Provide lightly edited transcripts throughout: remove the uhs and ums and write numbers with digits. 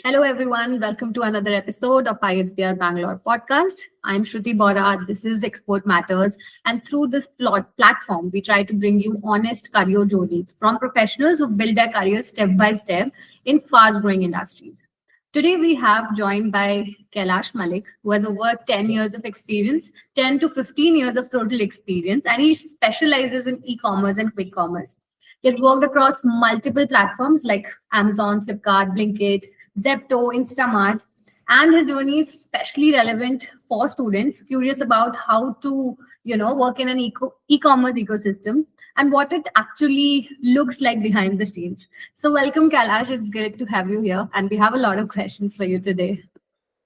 Hello, everyone. Welcome to another episode of ISBR Bangalore podcast. I'm Shruti Bora. This is Export Matters. And through this platform, we try to bring you honest career journeys from professionals who build their careers step by step in fast growing industries. Today, we have joined by Kailash Malik, who has over 10 years of experience, 10 to 15 years of total experience, and he specializes in e commerce and quick commerce. He's worked across multiple platforms like Amazon, Flipkart, Blinkit, Zepto, Instamart, and his journey is especially relevant for students curious about how to, work in an e-commerce ecosystem and what it actually looks like behind the scenes. So welcome, Kailash. It's great to have you here, and we have a lot of questions for you today.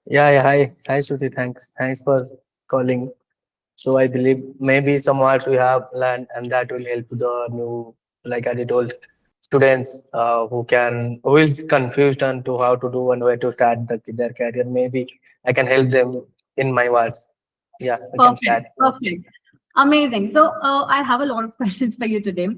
Yeah. Hi, Shruti. Thanks for calling. So I believe maybe some words we have learned, and that will help the new, like I told, students who is confused on to how to do and where to start their career. Maybe I can help them in my words. Yeah, we can Perfect, start. perfect. Amazing. So I have a lot of questions for you today,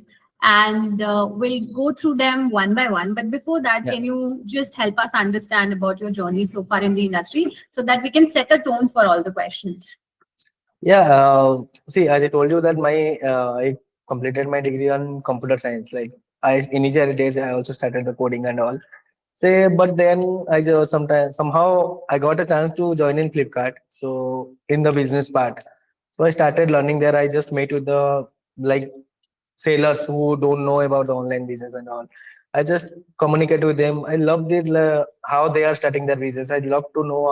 and we'll go through them one by one. But before that, Yeah. can you just help us understand about your journey so far in the industry so that we can set a tone for all the questions? Yeah. See, as I told you that I completed my degree on computer science. Like I initial days, I also started the coding and all. Say, but then I just sometimes somehow I got a chance to join in Flipkart. So in the business part, so I started learning there. I just met with the like sailors who don't know about the online business and all. I just communicate with them. I love how they are starting their business. I love to know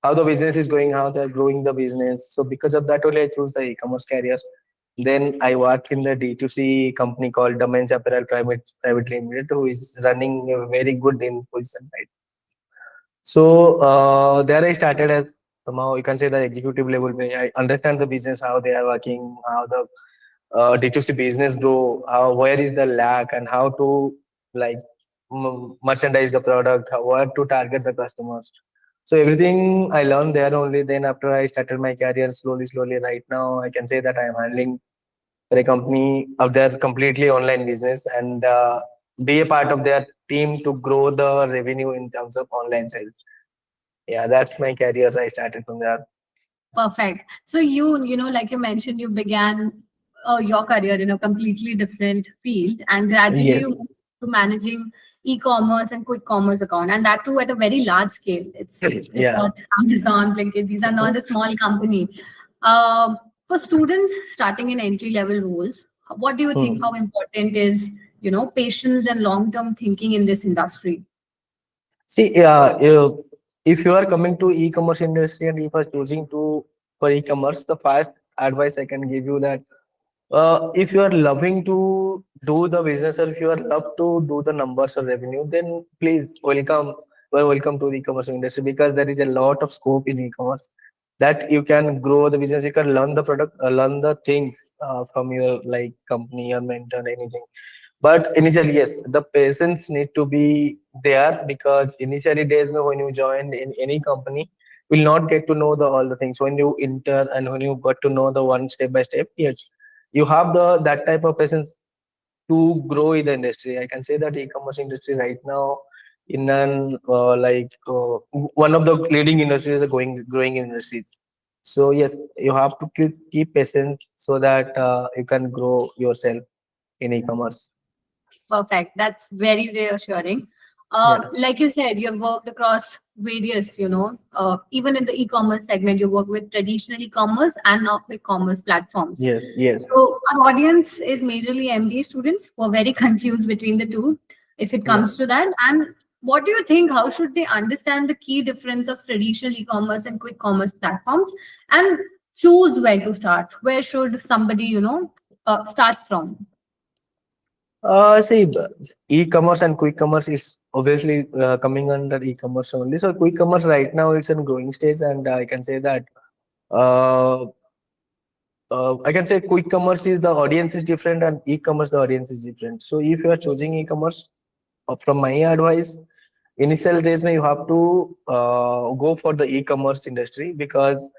how the business is going, how they're growing the business. So because of that only I choose the e-commerce careers. Then I work in the D2C company called Domains Apparel Private Limited, who is running a very good in position, right? So there I started as somehow you can say the executive level where I understand the business, how they are working, how the D2C business grow, how where is the lack and how to like merchandise the product, where to target the customers. So everything I learned there only. Then after I started my career slowly. Right now I can say that I am handling a company of their completely online business and be a part of their team to grow the revenue in terms of online sales. Yeah, that's my career. I started from there. Perfect. So like you mentioned, you began your career in a completely different field, and gradually Yes. you moved to managing e-commerce and quick commerce account, and that too at a very large scale. It's Yeah. Flipkart, Amazon, Blinkit. These are not a small company. Um, for students starting in entry level roles, what do you think? Hmm. How important is patience and long term thinking in this industry? See, if you are coming to e-commerce industry and if you are choosing to for e-commerce, the first advice I can give you that if you are loving to do the business or if you are love to do the numbers or revenue, then please welcome to the e-commerce industry because there is a lot of scope in e-commerce that you can grow the business. You can learn the product, learn the things from your like company or mentor, anything. But initially, yes, the patience need to be there because initially days when you join in any company, will not get to know the all the things. When you enter and when you got to know the one step by step, yes, you have the that type of patience to grow in the industry. I can say that e-commerce industry right now in an one of the leading industries, are going growing industries. So yes, you have to keep patient so that you can grow yourself in e-commerce. Perfect. That's very reassuring. Yeah. Like you said, you've worked across various, even in the e-commerce segment, you work with traditional e-commerce and now quick commerce platforms. Yes. Yes. So our audience is majorly MBA students who are very confused between the two, if it Yeah. comes to that. And what do you think? How should they understand the key difference of traditional e-commerce and quick commerce platforms and choose where to start? Where should somebody, start from? See, e-commerce and quick commerce is obviously coming under e-commerce only. So quick commerce right now it's in growing stage, and I can say that uh, I can say quick commerce is the audience is different, and e-commerce the audience is different. So if you are choosing e-commerce, from my advice, initial days when you have to go for the e-commerce industry because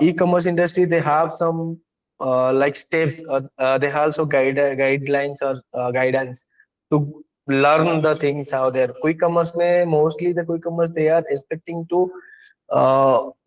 e-commerce industry they have some like steps. They have also guidelines or guidance to learn the things how they're quick commerce may mostly the quick commerce they are expecting to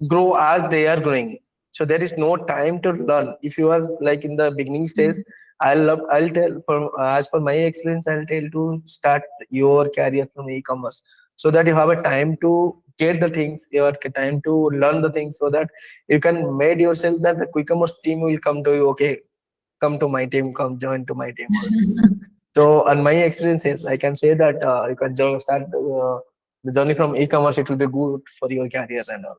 grow as they are growing. So there is no time to learn. If you are like in the beginning stage, I'll tell from as per my experience, I'll tell to start your career from e-commerce so that you have a time to get the things, you have time to learn the things so that you can made yourself that the quick commerce team will come to you. Okay, come to my team, come join to my team also. So, on my experiences, I can say that you can start the journey from e-commerce. It will be good for your careers and all.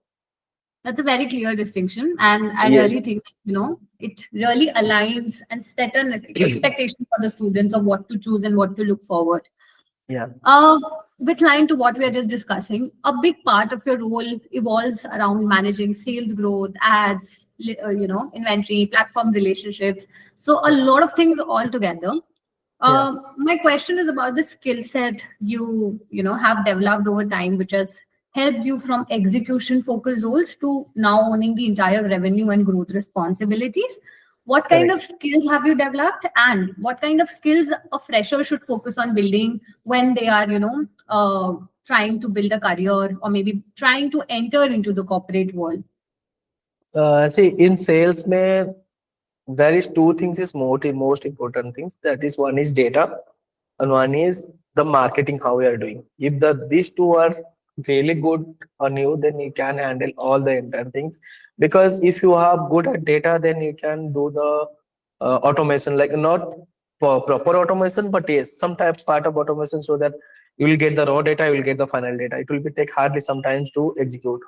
That's a very clear distinction. And I really Yes. think, it really aligns and set an expectation for the students of what to choose and what to look forward. Yeah. Uh, with line to what we are just discussing, a big part of your role evolves around managing sales growth, ads, inventory, platform relationships. So a lot of things all together. Yeah. My question is about the skill set you have developed over time, which has helped you from execution focused roles to now owning the entire revenue and growth responsibilities. What kind of Correct. skills have you developed, and what kind of skills a fresher should focus on building when they are, trying to build a career or maybe trying to enter into the corporate world? See, in sales, there is two things is most important things. That is one is data, and one is the marketing. How we are doing. If these two are really good on you, then you can handle all the entire things. Because if you are good at data, then you can do the automation, like not for proper automation, but yes, some types part of automation so that you will get the raw data, you will get the final data. It will be take hardly sometimes to execute.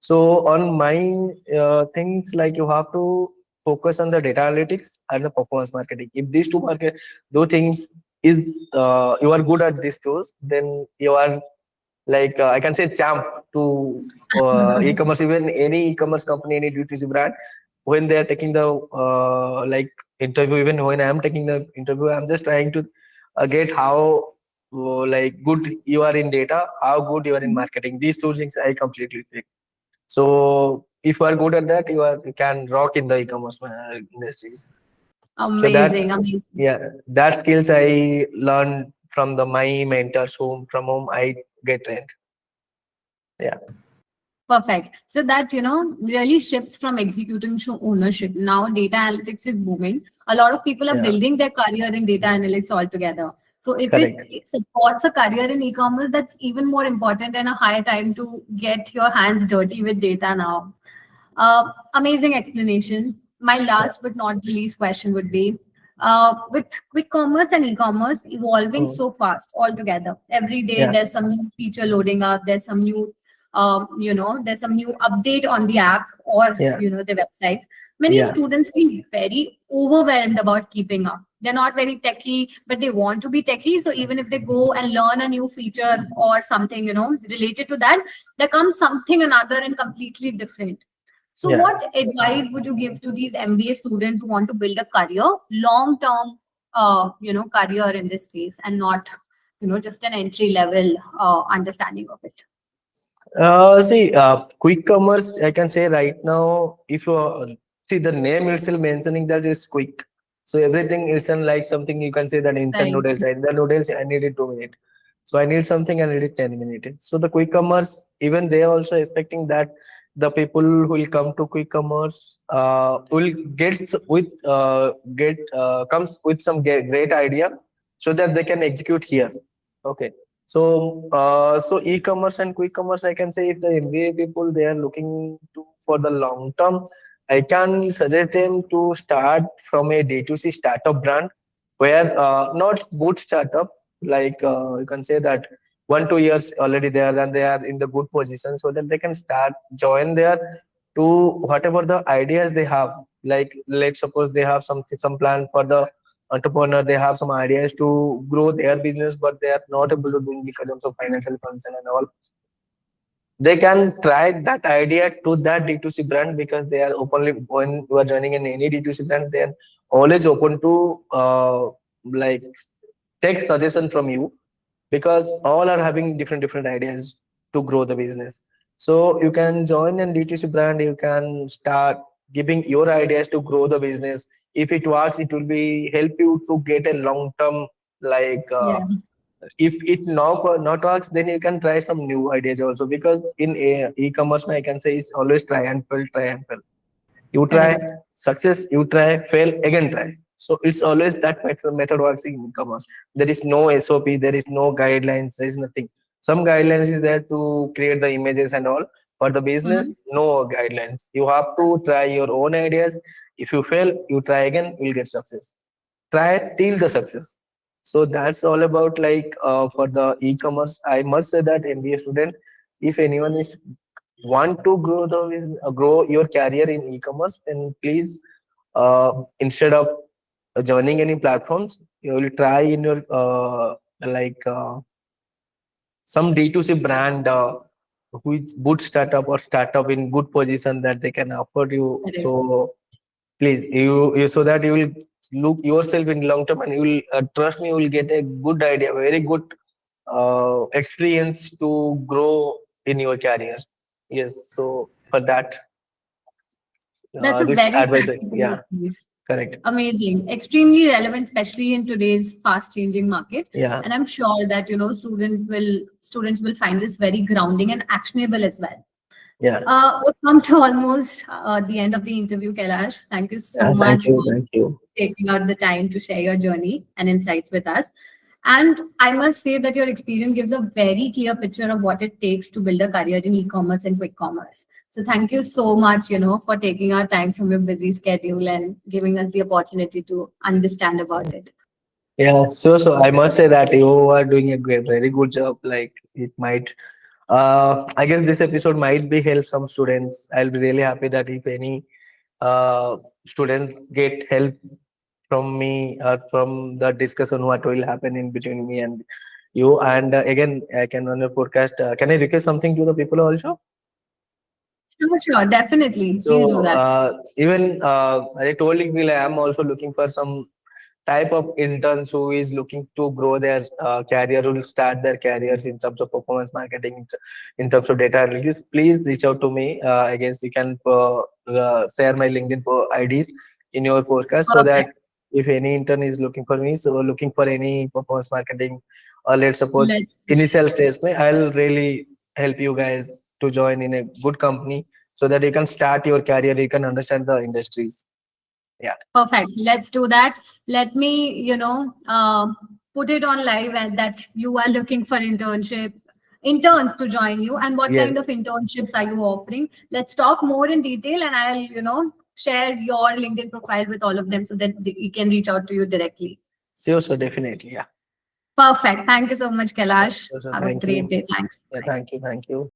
So on my things like you have to focus on the data analytics and the performance marketing. If these two things is you are good at these tools, then you are like I can say champ to e-commerce. Even any e-commerce company, any D2C brand, when they are taking the like interview, even when I am taking the interview, I'm just trying to get how like good you are in data, how good you are in marketing. These two things I completely think. So if you are good at that, you can rock in the e-commerce industries. So Amazing, that amazing. yeah, that skills I learned from the my mentors from whom I get trained. Yeah, Perfect. So that, really shifts from executing to ownership. Now data analytics is booming. A lot of people are yeah, building their career in data analytics altogether. So if it correct. supports a career in e-commerce, that's even more important and a higher time to get your hands dirty with data now. Amazing explanation. My Yeah. last but not the least question would be, with quick commerce and e-commerce evolving Mm. so fast altogether. Every day Yeah, there's some new feature loading up. There's some new update on the app or yeah, the websites. Many yeah, students feel very overwhelmed about keeping up. They're not very techy, but they want to be techy. So even if they go and learn a new feature or something related to that, there comes something another and completely different. So, yeah. what advice would you give to these MBA students who want to build a career, long-term, career in this space, and not, just an entry level understanding of it? See, quick commerce, I can say right now, if you see the name itself mentioning that is quick. So everything is in like something you can say that instant Right. noodles. The noodles I need it 2 minutes. So I need something I need it 10 minutes. So the quick commerce, even they are also expecting that the people who will come to quick commerce will get comes with some great idea so that they can execute here. Okay. So e-commerce and quick commerce, I can say if the MBA people they are looking to for the long term, I can suggest them to start from a D2C startup brand where not good startup, like you can say that 1 2 years already there and they are in the good position so that they can start join there to whatever the ideas they have. Like let's suppose they have some plan for the entrepreneur, they have some ideas to grow their business but they are not able to do because of some financial concern and all. They can try that idea to that D2C brand because they are openly when you are joining in any D2C brand, they are always open to like take suggestion from you because all are having different ideas to grow the business. So you can join a D2C brand, you can start giving your ideas to grow the business. If it works, it will be help you to get a long term like Yeah. if it not works, then you can try some new ideas also, because in e-commerce I can say it's always try and fail. You try, Correct. success, you try, fail, again try. So it's always that method works in e-commerce. There is no SOP, there is no guidelines, there is nothing. Some guidelines is there to create the images and all. For the business, Mhm. no guidelines. You have to try your own ideas. If you fail, you try again, you'll get success. Try till the success. So that's all about like for the e-commerce. I must say that MBA student, if anyone is want to grow your career in e-commerce, then please instead of joining any platforms, you will try in your like some D2C brand who is good startup or startup in good position that they can afford you. Correct. So please, you so that you will look yourself in long term, and you will trust me, you will get a good idea, very good experience to grow in your career. Yes, so for that, That's a this very advice, practical yeah, advice. correct, Amazing. Extremely relevant, especially in today's fast changing market. yeah, And I'm sure that, students will find this very grounding and actionable as well. yeah, We've come to almost the end of the interview, Kailash. Thank you so yeah. Thank much you, for thank you. taking out the time to share your journey and insights with us. And I must say that your experience gives a very clear picture of what it takes to build a career in e-commerce and quick commerce. So thank you so much, for taking our time from your busy schedule and giving us the opportunity to understand about it. Yeah, so I must say that you are doing a great, very good job. Like it might, I guess this episode might be help some students. I'll be really happy that if any students get help from me or from the discussion what will happen in between me and you. And again, I can on your podcast. Can I request something to the people also? Sure, sure, definitely. Please do So that. even I told you, I am also looking for some type of interns who is looking to grow their career, who will start their careers in terms of performance marketing, in terms of data analytics. Please reach out to me. I guess you can share my LinkedIn IDs in your podcast, so that Perfect. if any intern is looking for me, so looking for any performance marketing, or let's suppose Let's do that. initial stage, I'll really help you guys to join in a good company, so that you can start your career, you can understand the industries. Yeah. Perfect. Let's do that. Let me, put it on live and that you are looking for interns to join you, and what kind Yes. of internships are you offering? Let's talk more in detail, and I'll, share your LinkedIn profile with all of them so that you can reach out to you directly. Sure, so definitely. Yeah. Perfect. Thank you so much, Kailash. So Have a thank great you. day. Thanks. Yeah, Bye. thank you. Thank you.